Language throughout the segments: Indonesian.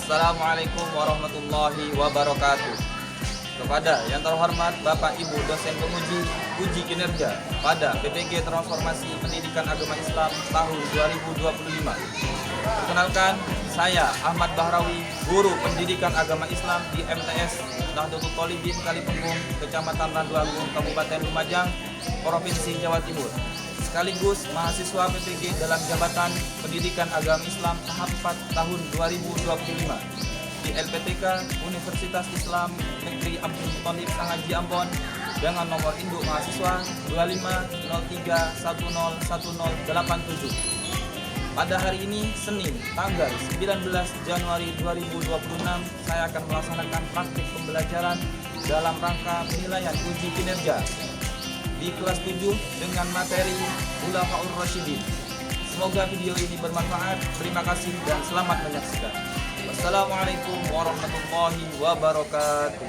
Assalamualaikum warahmatullahi wabarakatuh. Kepada yang terhormat Bapak Ibu dosen penguji uji kinerja pada PPG Transformasi Pendidikan Agama Islam tahun 2025. Perkenalkan, saya Ahmad Bahrawi, guru pendidikan agama Islam di MTS Nahdlatul Thalibin Kalipunggung, Kecamatan Randu Agung, Kabupaten Lumajang, Provinsi Jawa Timur. Sekaligus mahasiswa PPG dalam jabatan Pendidikan Agama Islam tahap 4 tahun 2025 di LPTK Universitas Islam Negeri Abdul Muthalib Sangaji Ambon dengan nomor induk mahasiswa 2503101087. Pada hari ini, Senin, tanggal 19 Januari 2026, saya akan melaksanakan praktik pembelajaran dalam rangka penilaian uji kinerja di kelas 7 dengan materi Khulafaur Rasyidin. Semoga video ini bermanfaat. Terima kasih dan selamat menyaksikan. Wassalamualaikum warahmatullahi wabarakatuh.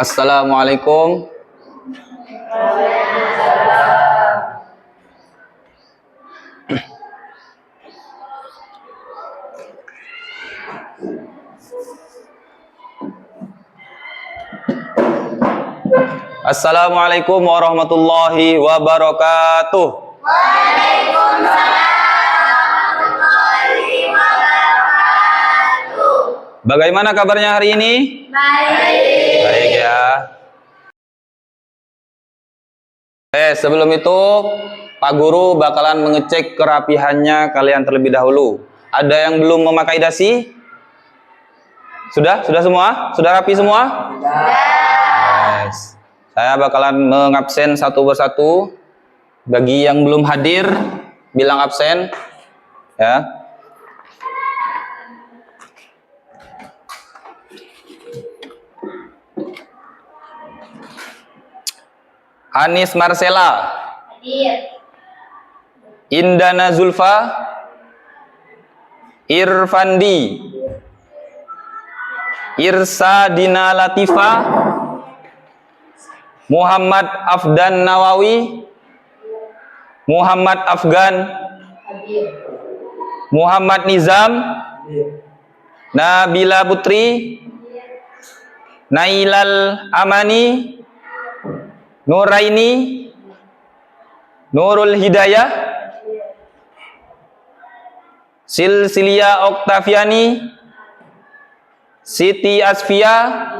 Assalamualaikum. Assalamualaikum warahmatullahi wabarakatuh. Waalaikumsalam warahmatullahi wabarakatuh. Bagaimana kabarnya hari ini? Baik. Baik ya. Sebelum itu Pak Guru bakalan mengecek kerapihannya kalian terlebih dahulu. Ada yang belum memakai dasi? Sudah? Sudah semua? Sudah rapi semua? Sudah. Yes. Saya bakalan mengabsen satu persatu. Bagi yang belum hadir, bilang absen. Ya. Anis Marcella. Hadir. Indana Zulfa. Irfandi. Irsa Dina Latifa. Muhammad Afdan Nawawi, Muhammad Afgan, Muhammad Nizam, Nabila Putri, Nailal Amani, Nuraini, Nurul Hidayah, Silsilia Oktaviani, Siti Asfia,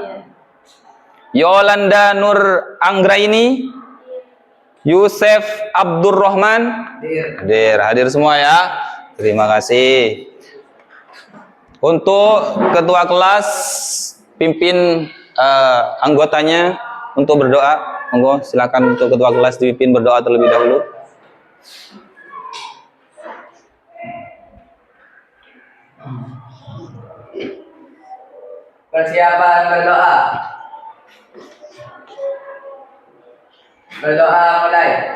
Yolanda Nur Anggraini, Yusef Abdurrahman. Hadir semua ya. Terima kasih. Untuk ketua kelas, pimpin anggotanya untuk berdoa. Monggo silakan untuk ketua kelas dipimpin berdoa terlebih dahulu. Persiapan berdoa. Berdoa mulai.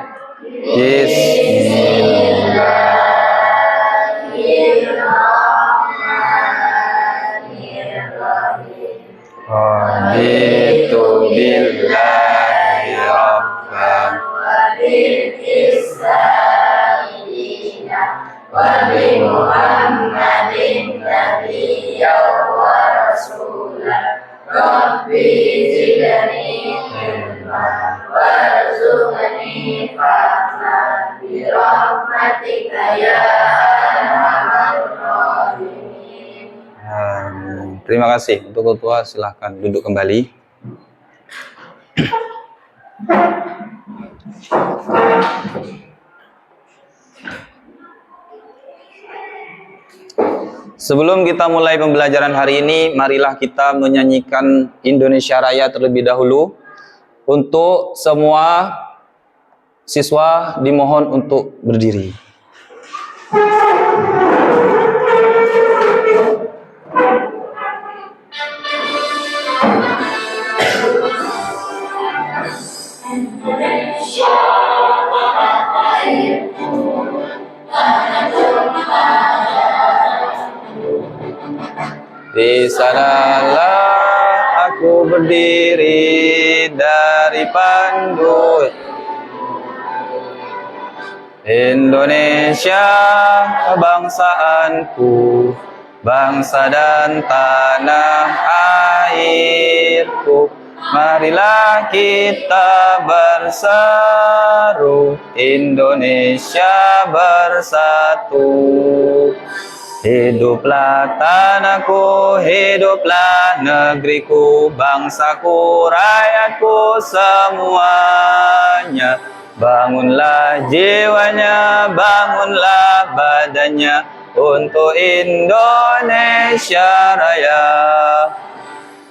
Bismillahirrahmanirrahim. Raditu billahi rabban Wa bil Islami dinan wa bi Muhammadin nabiyyan wa rasulan. Rabbi zidni ilman warzuqni fahman bi rahmatika ya arhamar rahimin. Amin. Terima kasih. Untuk ketua silahkan duduk kembali. Sebelum kita mulai pembelajaran hari ini, marilah kita menyanyikan Indonesia Raya terlebih dahulu. Untuk semua siswa dimohon untuk berdiri. Di sanalah aku berdiri dari pandu Indonesia kebangsaanku, bangsa dan tanah airku. Marilah kita berseru, Indonesia bersatu. Hiduplah tanahku, hiduplah negeriku, bangsaku, rakyatku semuanya. Bangunlah jiwanya, bangunlah badannya untuk Indonesia Raya.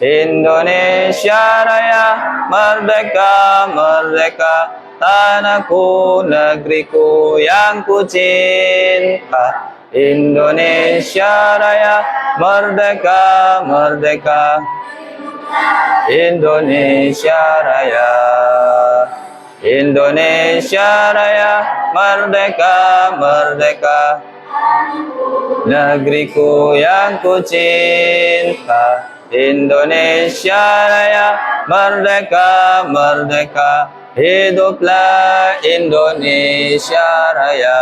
Indonesia Raya, merdeka, merdeka, tanahku, negeriku yang ku cinta. Indonesia Raya, merdeka, merdeka, Indonesia Raya. Indonesia Raya, merdeka, merdeka, negeriku yang ku cinta. Indonesia Raya, merdeka, merdeka, hiduplah Indonesia Raya.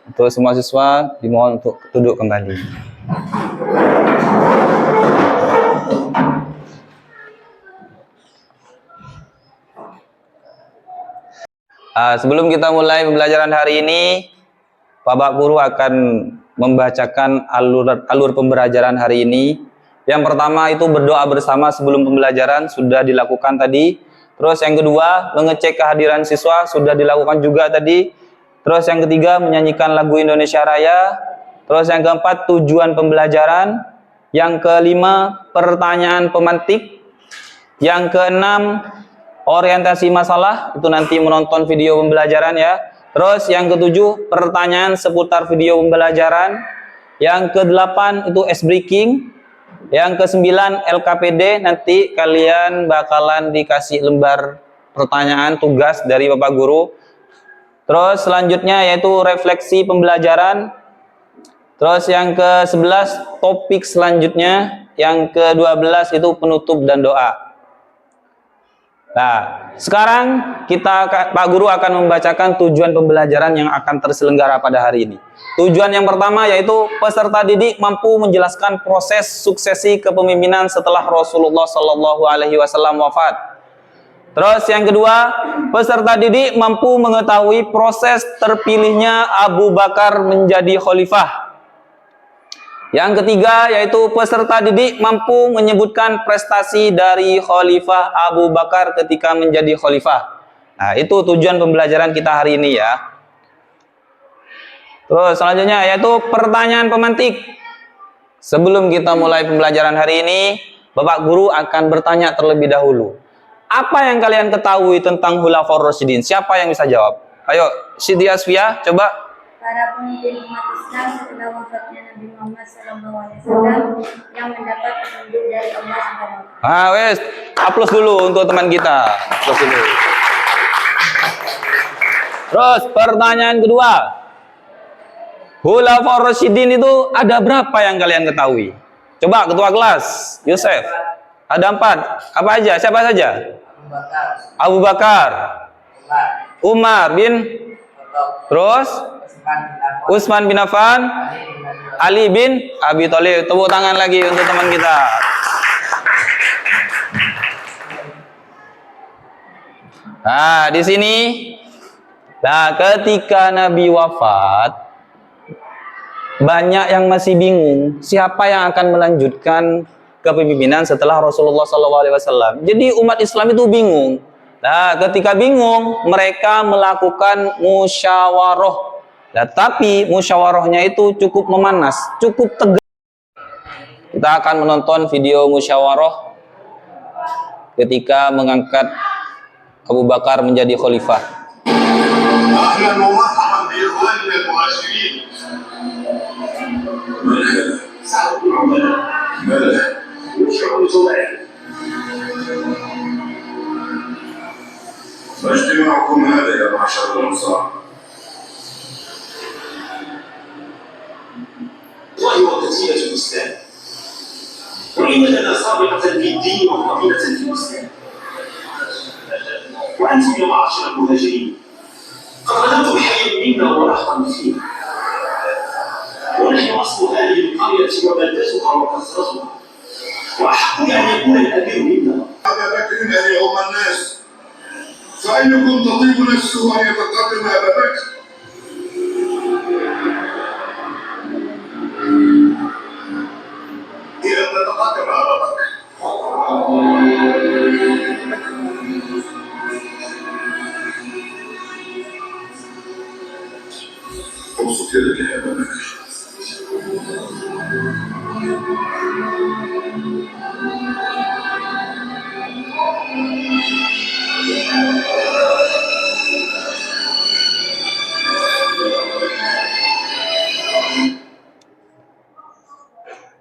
Untuk semua siswa dimohon untuk duduk kembali. Sebelum kita mulai pembelajaran hari ini, Bapak Guru akan membacakan alur pembelajaran hari ini. Yang pertama itu berdoa bersama sebelum pembelajaran, sudah dilakukan tadi. Terus yang kedua, mengecek kehadiran siswa, sudah dilakukan juga tadi. Terus yang ketiga, menyanyikan lagu Indonesia Raya. Terus yang keempat, tujuan pembelajaran. Yang kelima, pertanyaan pemantik. Yang keenam, orientasi masalah. Itu nanti menonton video pembelajaran ya. Terus yang ketujuh, pertanyaan seputar video pembelajaran. Yang kedelapan itu ice breaking. Yang kesembilan LKPD, nanti kalian bakalan dikasih lembar pertanyaan tugas dari Bapak Guru. Terus selanjutnya yaitu refleksi pembelajaran. Terus yang ke-11 topik selanjutnya. Yang ke-12 itu penutup dan doa. Nah, sekarang Pak Guru akan membacakan tujuan pembelajaran yang akan terselenggara pada hari ini. Tujuan yang pertama yaitu peserta didik mampu menjelaskan proses suksesi kepemimpinan setelah Rasulullah Shallallahu Alaihi Wasallam wafat. Terus yang kedua, peserta didik mampu mengetahui proses terpilihnya Abu Bakar menjadi khalifah. Yang ketiga yaitu peserta didik mampu menyebutkan prestasi dari Khalifah Abu Bakar ketika menjadi khalifah. Nah, itu tujuan pembelajaran kita hari ini ya. Terus selanjutnya yaitu pertanyaan pemantik. Sebelum kita mulai pembelajaran hari ini, Bapak Guru akan bertanya terlebih dahulu. Apa yang kalian ketahui tentang Khulafaur Rasyidin? Siapa yang bisa jawab? Ayo, Siti Asfia, coba. Para pemimpin umat Islam setelah wafatnya Nabi Muhammad SAW yang mendapat petunjuk dari Allah Subhanahu. Wes, aplaus dulu untuk teman kita. Aplaus dulu. Terus pertanyaan kedua. Khulafaur Rasyidin itu ada berapa yang kalian ketahui? Coba ketua kelas, Yosef. Ada 4. Apa aja? Siapa saja? Abu Bakar. Umar bin. Terus Utsman bin Affan, Ali bin Abi Thalib. Tepuk tangan lagi untuk teman kita. Nah, di sini, nah ketika Nabi wafat, banyak yang masih bingung siapa yang akan melanjutkan kepemimpinan setelah Rasulullah SAW. Jadi umat Islam itu bingung. Nah, ketika bingung, mereka melakukan musyawarah. Nah, tapi musyawarahnya itu cukup memanas, cukup tegas. Kita akan menonton video musyawarah ketika mengangkat Abu Bakar menjadi khalifah. واجتماعكم هذا يا معشر الأنصار وهي وسيلة الإسلام وإن لنا سابقة في الدين وفضيلة في الإسلام وأنتم يا معشر المهاجرين فقدمتم حيا منا ورحما فينا ونحن اصل هذه القريه وبلدتها وكثرتها واحق بان يكون الامير منا. ابا بكر اليوم الناس فايكم تطيب نفسه ان يتقدم ابا بكر. اذا تتقدم ابا بكر. ابسط يدك يا ابا بكر.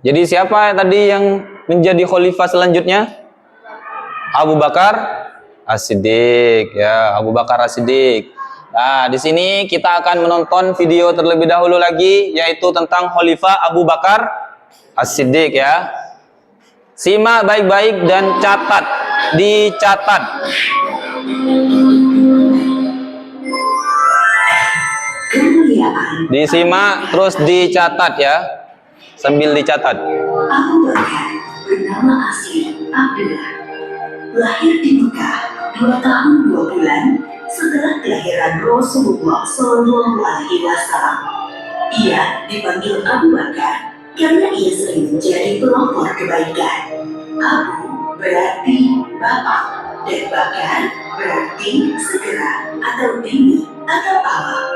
Jadi siapa tadi yang menjadi khalifah selanjutnya? Abu Bakar As-Siddiq, ya, Abu Bakar As-Siddiq. Nah, di sini kita akan menonton video terlebih dahulu lagi, yaitu tentang khalifah Abu Bakar As-Siddiq, ya. Simak baik-baik dan catat, dicatat. Disimak terus dicatat, ya. Sambil dicatat. Abu Bakar bernama asli Abdullah, lahir di Mekah 2 tahun 2 bulan setelah kelahiran Rasulullah SAW. Ia dipanggil Abu Bakar karena ia sering menjadi pelopor kebaikan. Abu berarti bapak dan Bakar berarti segera atau tinggi atau awal.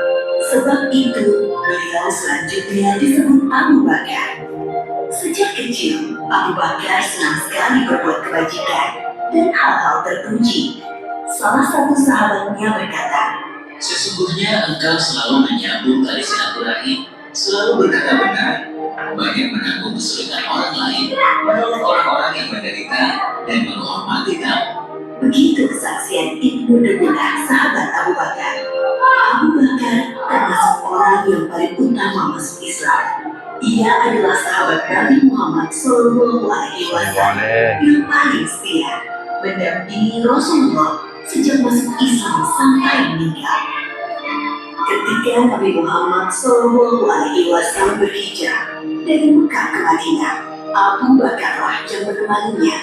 Sebab itu beliau selanjutnya disebut Abu Bakar. Sejak kecil, Abu Bakar senang sekali berbuat kebajikan dan hal-hal terpuji. Salah satu sahabatnya berkata, "Sesungguhnya engkau selalu menyambung tali silaturahim, selalu berkata benar, banyak menanggung kesulitan orang lain, menolong orang-orang yang menderita, dan menghormati tamu." Begitu kesaksian Ibnu Debulah, sahabat Abu Bakar. Abu Bakar termasuk orang yang paling utama masuk Islam. Ia adalah sahabat Nabi Muhammad SAW yang paling setia, mendampingi Rasulullah sejak masuk Islam sampai meninggal. Ketika Nabi Muhammad SAW berhijrah dari Mekah ke Madinah, Abu Bakarlah yang menemaninya.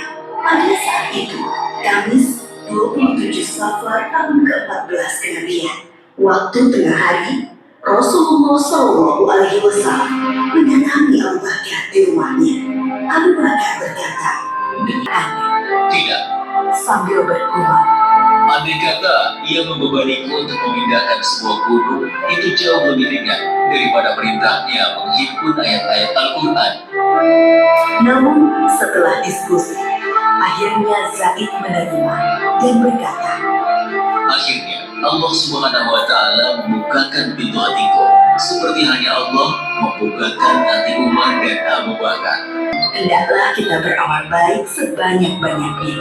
Pada saat itu, Kamis 27 Safar tahun ke-14 kenabian, waktu tengah hari, Rasulullah SAW mendatangi Abu Bakar di rumahnya. Abu Bakar berkata, "Tidak, sambil bergumam, andai kata ia membebaniku untuk memindahkan sebuah gunung, itu jauh lebih ringan daripada perintahnya menghimpun ayat-ayat Al-Quran." Namun setelah diskusi, akhirnya Zaid menerima dan berkata, Akhirnya Allah Subhanahu wa Ta'ala membukakan pintu hatiku, seperti hanya Allah membukakan hati Umar dan Abu Bakar. hendaklah kita beramal baik sebanyak-banyaknya.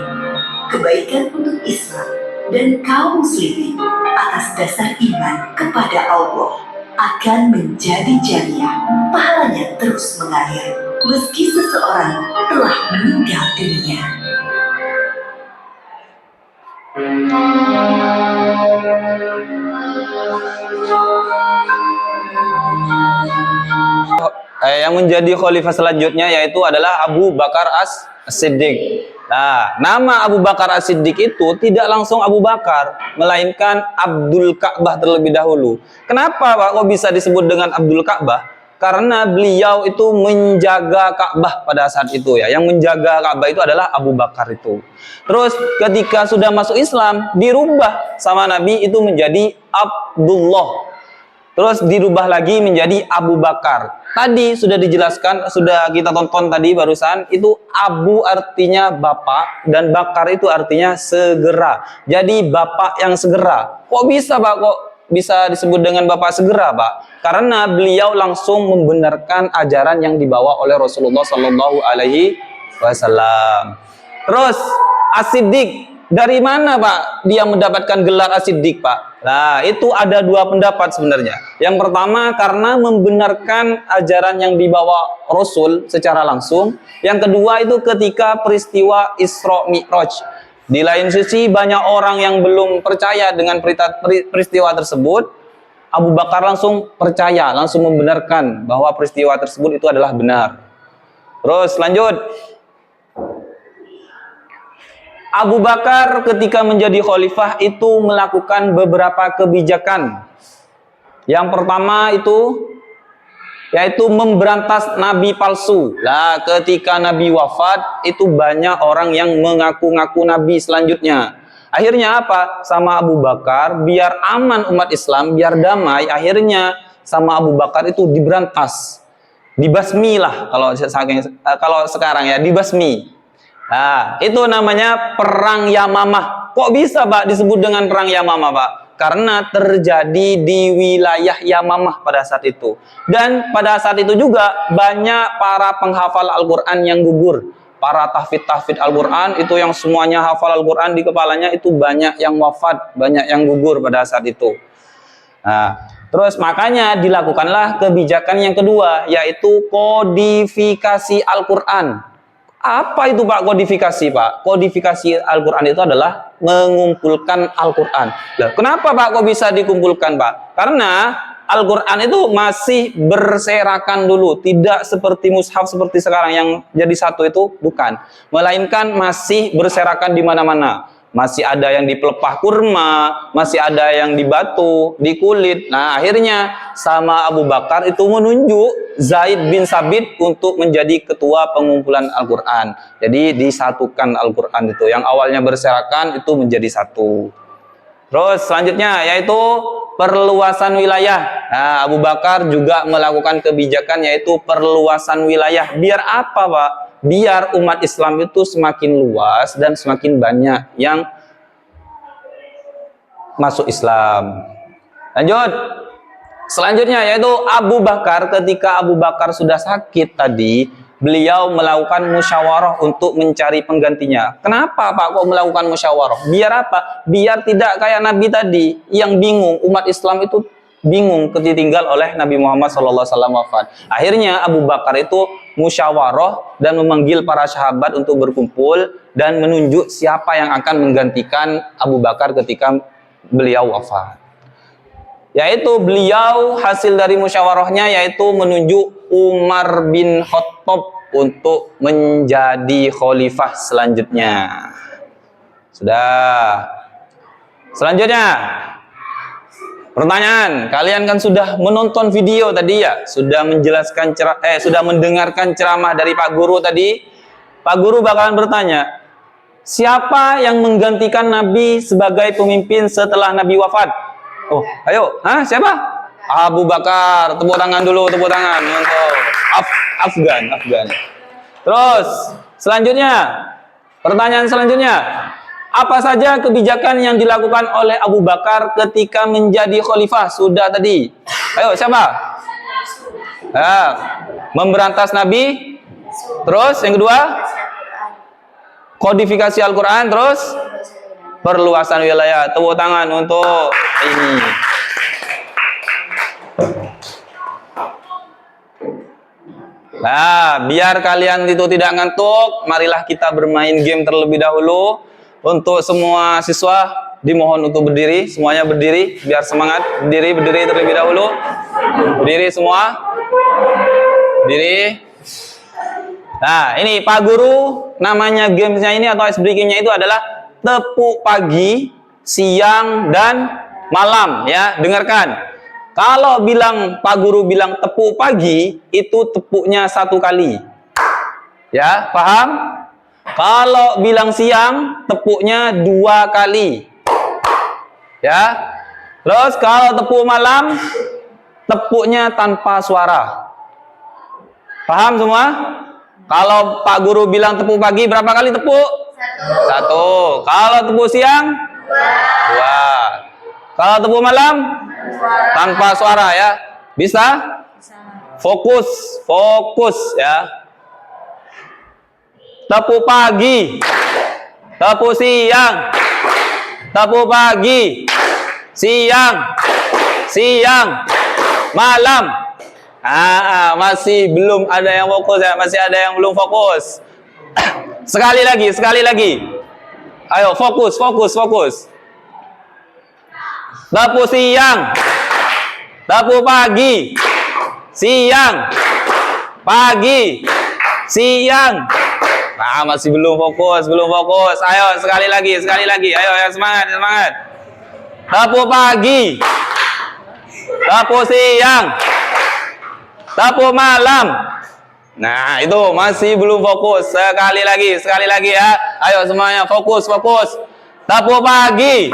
Kebaikan untuk Islam dan kaum muslimin atas dasar iman kepada Allah akan menjadi jariah, pahalanya terus mengalir meski seseorang telah meninggal dunia. Yang menjadi khalifah selanjutnya yaitu adalah Abu Bakar As-Siddiq. Nah, nama Abu Bakar As-Siddiq itu tidak langsung Abu Bakar, melainkan Abdul Ka'bah terlebih dahulu. Kenapa Pak kok bisa disebut dengan Abdul Ka'bah? Karena beliau itu menjaga Ka'bah pada saat itu, ya. Yang menjaga Ka'bah itu adalah Abu Bakar itu. Terus ketika sudah masuk Islam, dirubah sama Nabi itu menjadi Abdullah. Terus dirubah lagi menjadi Abu Bakar. Tadi sudah dijelaskan, sudah kita tonton tadi barusan, itu Abu artinya bapak dan Bakar itu artinya segera. Jadi bapak yang segera. Kok bisa Pak? Kok bisa disebut dengan bapak segera, Pak? Karena beliau langsung membenarkan ajaran yang dibawa oleh Rasulullah Shallallahu Alaihi Wasallam. Terus As-Siddiq, dari mana Pak dia mendapatkan gelar As-Siddiq, Pak? Nah, itu ada dua pendapat sebenarnya. Yang pertama karena membenarkan ajaran yang dibawa Rasul secara langsung. Yang kedua itu ketika peristiwa Isra Mi'raj. Di lain sisi banyak orang yang belum percaya dengan peristiwa tersebut. Abu Bakar langsung percaya, langsung membenarkan bahwa peristiwa tersebut itu adalah benar. Terus lanjut. Abu Bakar ketika menjadi khalifah itu melakukan beberapa kebijakan. Yang pertama itu yaitu memberantas nabi palsu. Lah ketika nabi wafat itu banyak orang yang mengaku-ngaku nabi selanjutnya. Akhirnya apa? Sama Abu Bakar biar aman umat Islam, biar damai, akhirnya sama Abu Bakar itu diberantas. Dibasmi lah kalau sekarang ya, dibasmi. Nah, itu namanya perang Yamamah. Kok bisa, Pak, disebut dengan perang Yamamah, Pak? Karena terjadi di wilayah Yamamah pada saat itu. Dan pada saat itu juga banyak para penghafal Al-Quran yang gugur. Para tahfidz Al-Quran itu yang semuanya hafal Al-Quran di kepalanya itu banyak yang wafat, banyak yang gugur pada saat itu. Nah, terus makanya dilakukanlah kebijakan yang kedua, yaitu kodifikasi Al-Quran. Apa itu, Pak, kodifikasi, Pak? Kodifikasi Al-Quran itu adalah mengumpulkan Al-Quran. Nah, kenapa, Pak, kok bisa dikumpulkan, Pak? Karena Al-Quran itu masih berserakan dulu, tidak seperti mushaf seperti sekarang yang jadi satu itu, bukan. Melainkan masih berserakan di mana-mana. Masih ada yang di pelepah kurma, masih ada yang di batu, di kulit. Nah, akhirnya sama Abu Bakar itu menunjuk Zaid bin Sabit untuk menjadi ketua pengumpulan Al-Quran. Jadi disatukan Al-Quran itu. Yang awalnya berserakan itu menjadi satu. Terus selanjutnya yaitu perluasan wilayah. Nah, Abu Bakar juga melakukan kebijakan yaitu perluasan wilayah. Biar apa, Pak? Biar umat Islam itu semakin luas dan semakin banyak yang masuk Islam. Lanjut. Selanjutnya yaitu Abu Bakar, ketika Abu Bakar sudah sakit tadi, beliau melakukan musyawarah untuk mencari penggantinya. Kenapa, Pak, kok melakukan musyawarah? Biar apa? Biar tidak kayak Nabi tadi yang bingung, umat Islam itu bingung ketinggal oleh Nabi Muhammad SAW wafat. Akhirnya Abu Bakar itu musyawarah dan memanggil para sahabat untuk berkumpul dan menunjuk siapa yang akan menggantikan Abu Bakar ketika beliau wafat. Yaitu beliau hasil dari musyawarahnya yaitu menunjuk Umar bin Khattab untuk menjadi khalifah selanjutnya. Sudah. Selanjutnya, pertanyaan, kalian kan sudah menonton video tadi ya, sudah menjelaskan sudah mendengarkan ceramah dari Pak Guru tadi. Pak Guru bakalan bertanya, siapa yang menggantikan Nabi sebagai pemimpin setelah Nabi wafat? Oh, ayo, siapa? Abu Bakar. Tepuk tangan dulu, tepuk tangan untuk Afgan. Terus selanjutnya, pertanyaan selanjutnya, apa saja kebijakan yang dilakukan oleh Abu Bakar ketika menjadi khalifah? Sudah tadi. Ayo, siapa? Memberantas Nabi. Terus yang kedua, kodifikasi Al-Quran. Terus perluasan wilayah. Tepuk tangan untuk ini. Nah, biar kalian itu tidak ngantuk, marilah kita bermain game terlebih dahulu. Untuk semua siswa dimohon untuk berdiri, semuanya berdiri biar semangat. Berdiri terlebih dahulu. Berdiri semua. Berdiri. Nah, ini Pak Guru, namanya gamesnya ini atau ice breakingnya itu adalah tepuk pagi, siang, dan malam. Ya, dengarkan. Kalau Pak Guru bilang tepuk pagi, itu tepuknya 1 kali. Ya, paham? Kalau bilang siang, tepuknya 2 kali. Ya. Terus kalau tepuk malam, tepuknya tanpa suara. Paham semua? Kalau Pak Guru bilang tepuk pagi, berapa kali tepuk? 1. Kalau tepuk siang? 2. Kalau tepuk malam? Tanpa suara ya. Bisa? Fokus ya. Tepuk pagi. Tepuk siang. Tepuk pagi. Siang. Malam. Masih belum ada yang fokus ya, masih ada yang belum fokus. Sekali lagi. Ayo fokus, fokus, fokus. Tapu siang, tapu pagi, siang, pagi, siang. Nah, masih belum fokus, belum fokus. Ayo sekali lagi, sekali lagi. Ayo, ayo semangat, semangat. Tapu pagi, tapu siang, tapu malam. Nah, itu masih belum fokus. Sekali lagi ya. Ayo semuanya fokus, fokus. Tapu pagi,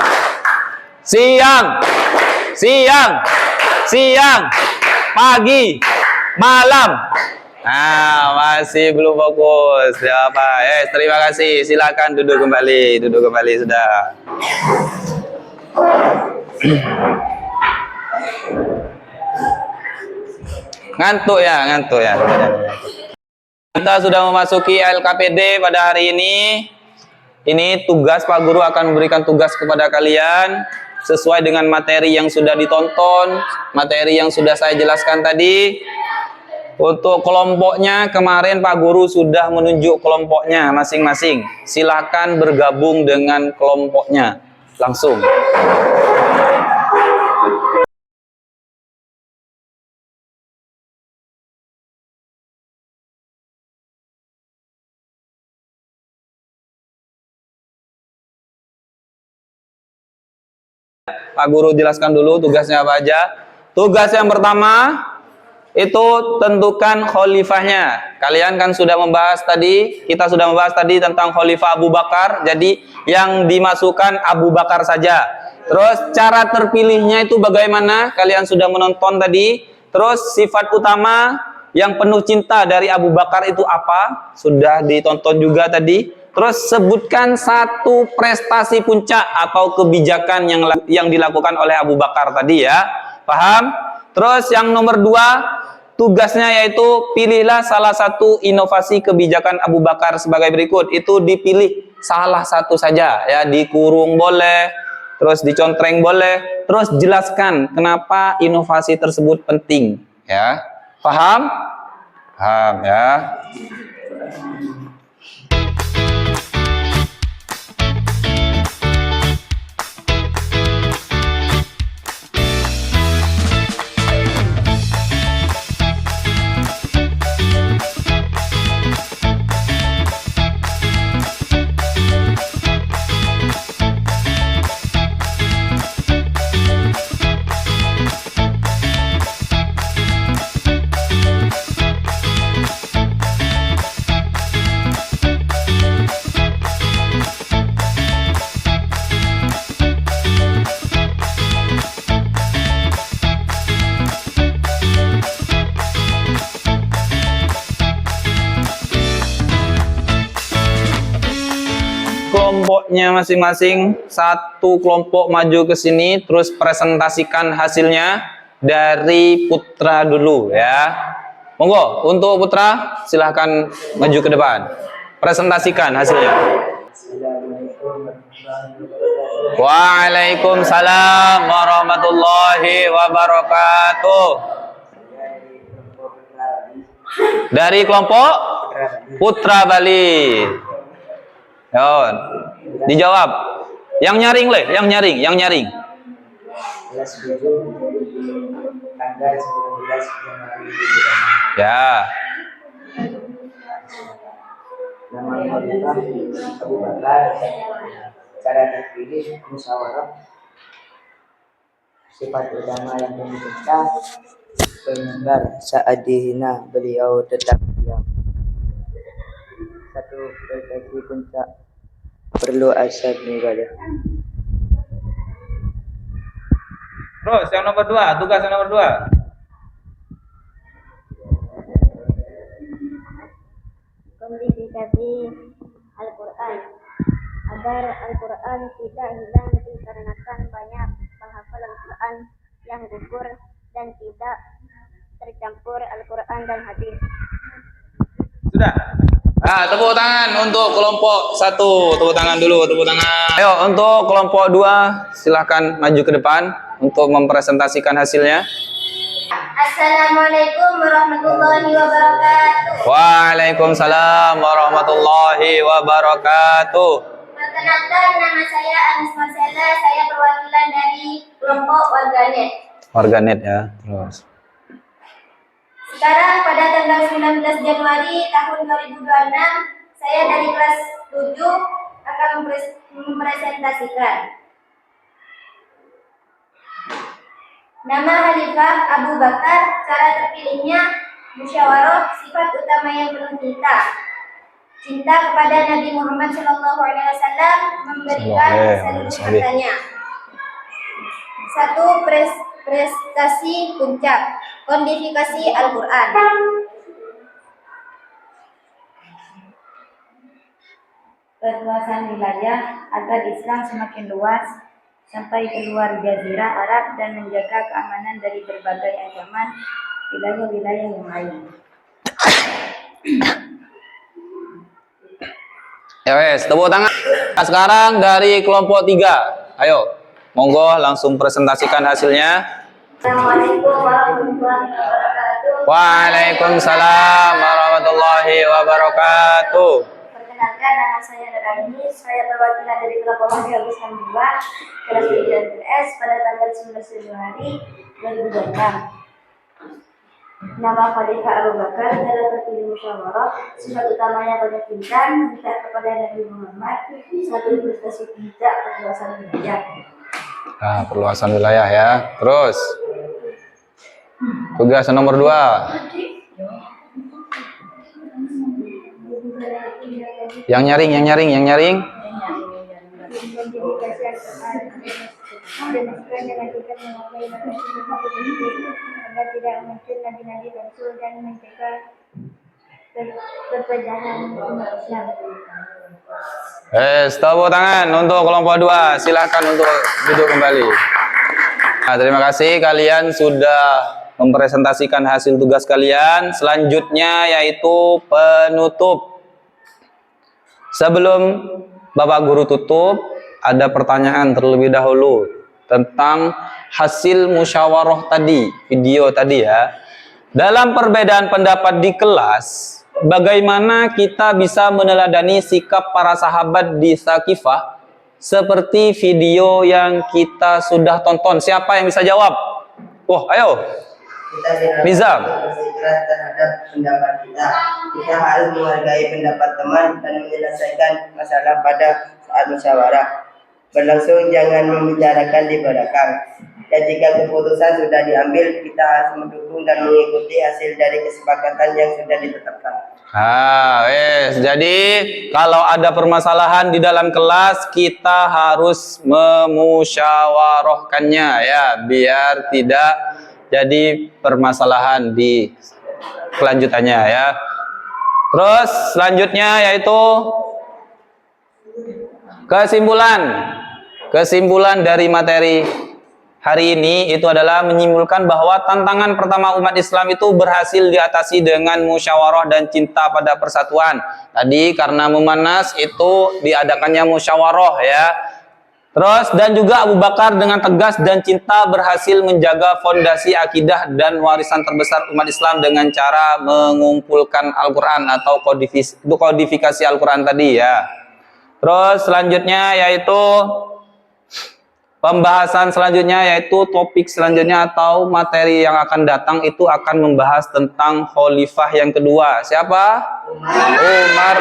siang, siang, siang, pagi, malam. Nah, masih belum fokus. Siapa? Terima kasih. Silakan duduk kembali. Duduk kembali sudah. Ngantuk ya, ngantuk ya. Kita sudah memasuki LKPD pada hari ini. Ini tugas Pak Guru akan memberikan tugas kepada kalian sesuai dengan materi yang sudah ditonton, materi yang sudah saya jelaskan tadi. Untuk kelompoknya kemarin Pak Guru sudah menunjuk kelompoknya masing-masing. Silakan bergabung dengan kelompoknya langsung. Pak Guru jelaskan dulu tugasnya apa aja. Tugas yang pertama itu tentukan khalifahnya. Kalian kan sudah membahas tadi, kita sudah membahas tadi tentang khalifah Abu Bakar. Jadi yang dimasukkan Abu Bakar saja. Terus cara terpilihnya itu bagaimana? Kalian sudah menonton tadi. Terus sifat utama yang penuh cinta dari Abu Bakar itu apa? Sudah ditonton juga tadi. Terus sebutkan satu prestasi puncak atau kebijakan yang dilakukan oleh Abu Bakar tadi ya. Paham? Terus yang nomor 2, tugasnya yaitu pilihlah salah satu inovasi kebijakan Abu Bakar sebagai berikut. Itu dipilih salah satu saja ya, dikurung boleh, terus dicontreng boleh, terus jelaskan kenapa inovasi tersebut penting ya. Paham? Paham ya. Kelompoknya masing-masing, satu kelompok maju ke sini, terus presentasikan hasilnya dari Putra dulu ya. Monggo, untuk Putra silahkan maju ke depan, presentasikan hasilnya. Waalaikumsalam warahmatullahi wabarakatuh. Dari kelompok Putra Bali. Yo, dijawab. Yang nyaring leh, yang nyaring, yang nyaring. Ya. Nama khalifah Abu Bakar, cara terpilih musyawarah, sifat utama yang diminta penyebar saat dihina beliau tetap diam. Satu prestasi puncak perlu asal ibadah. Terus yang nomor 2, tugas yang nomor 2. Kodifikasi Al-Quran agar Al-Quran tidak hilang dikarenakan banyak penghafal Al-Quran yang gugur dan tidak tercampur Al-Quran dan hadis. Sudah. Tepuk tangan untuk kelompok 1. Tepuk tangan dulu, tepuk tangan. Ayo untuk kelompok 2 silahkan maju ke depan untuk mempresentasikan hasilnya. Assalamualaikum warahmatullahi wabarakatuh. Waalaikumsalam warahmatullahi wabarakatuh. Maka Perkenalkan, nama saya Anis Marcella. Saya perwakilan dari kelompok Warganet. Warganet ya. Terus. Sekarang pada tanggal 19 Januari tahun 2026, saya dari kelas 7 akan mempresentasikan. Nama Khalifah Abu Bakar, cara terpilihnya, musyawarah, sifat utama yang penuh cinta. Cinta kepada Nabi Muhammad SAW, memberikan seluruh hartanya. 1. Prestasi puncak, kodifikasi Al-Quran. Perluasan wilayah agar Islam semakin luas sampai keluar Jazirah Arab dan menjaga keamanan dari berbagai ancaman wilayah-wilayah yang lain. Ya wes, tepuk tangan. Nah, sekarang dari kelompok 3. Ayo, monggo langsung presentasikan hasilnya. Assalamualaikum warahmatullahi wabarakatuh. Waalaikumsalam warahmatullahi wabarakatuh. Perkenalkan, nama saya Nurani. Saya perwakilan dari kelompok Wahyu Agus 2 kelas 3 S pada tanggal 19 Januari 2026. Nama Khalifah Abu Bakar, cara terpilih musyawarah, sifat utamanya pada cinta kepada Nabi Muhammad, 1. prestasi puncak, perluasan wilayah. Nah, perluasan wilayah ya. Terus tugas nomor 2. Yang nyaring. Agar tidak muncul nabi-nabi palsu dan mencegah perpecahan umat Islam. Tepuk tangan untuk kelompok 2. Silakan untuk duduk kembali. Nah, terima kasih kalian sudah mempresentasikan hasil tugas kalian. Selanjutnya yaitu penutup. Sebelum Bapak Guru tutup, ada pertanyaan terlebih dahulu tentang hasil musyawarah tadi, video tadi ya. Dalam perbedaan pendapat di kelas, bagaimana kita bisa meneladani sikap para sahabat di Tsaqifah seperti video yang kita sudah tonton? Siapa yang bisa jawab? Wah, ayo. Kita Nizam. bersikeras terhadap pendapat kita. Kita harus menghargai pendapat teman dan menyelesaikan masalah pada saat musyawarah berlangsung, jangan membicarakan di belakang. Dan jika keputusan sudah diambil, kita harus mendukung dan mengikuti hasil dari kesepakatan yang sudah ditetapkan. Jadi kalau ada permasalahan di dalam kelas, kita harus memusyawarahkannya ya, biar tidak jadi permasalahan di kelanjutannya ya. Terus selanjutnya yaitu kesimpulan dari materi hari ini itu adalah menyimpulkan bahwa tantangan pertama umat Islam itu berhasil diatasi dengan musyawarah dan cinta pada persatuan. Tadi karena memanas itu diadakannya musyawarah ya. Terus dan juga Abu Bakar dengan tegas dan cinta berhasil menjaga fondasi akidah dan warisan terbesar umat Islam dengan cara mengumpulkan Al-Quran atau kodifikasi Al-Quran tadi ya. Terus selanjutnya yaitu pembahasan selanjutnya yaitu topik selanjutnya atau materi yang akan datang itu akan membahas tentang khalifah yang kedua. Siapa? Umar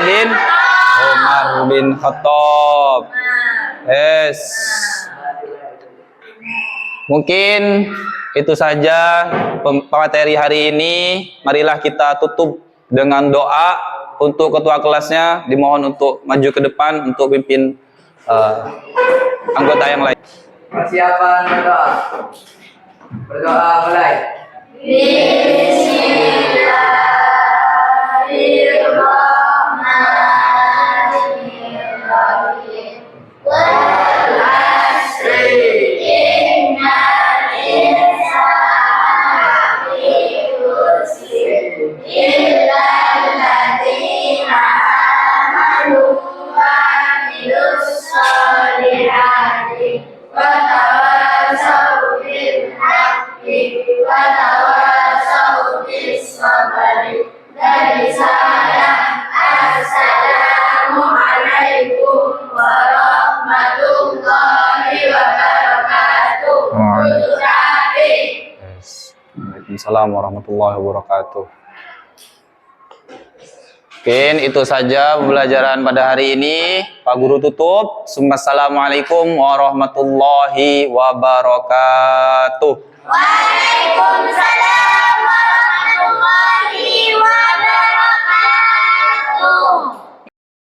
bin Khattab. Mungkin itu saja materi hari ini. Marilah kita tutup dengan doa untuk ketua kelasnya. Dimohon untuk maju ke depan untuk pimpin anggota yang lain. Persiapan berdoa. Berdoa mulai. Bismillahirrahmanirrahim. Wal asri innal insana lafi khusr illa alladziina amanu wa amilus solihati wa tawassaw bil haqqi wa tawassaw bis sabri. Dari saya, assalamualaikum warahmatullahi warahmatullahi wabarakatuh. Waalaikumsalam warahmatullahi wabarakatuh. Mungkin itu saja pembelajaran pada hari ini. Pak Guru tutup. Assalamualaikum warahmatullahi wabarakatuh. Waalaikumsalam.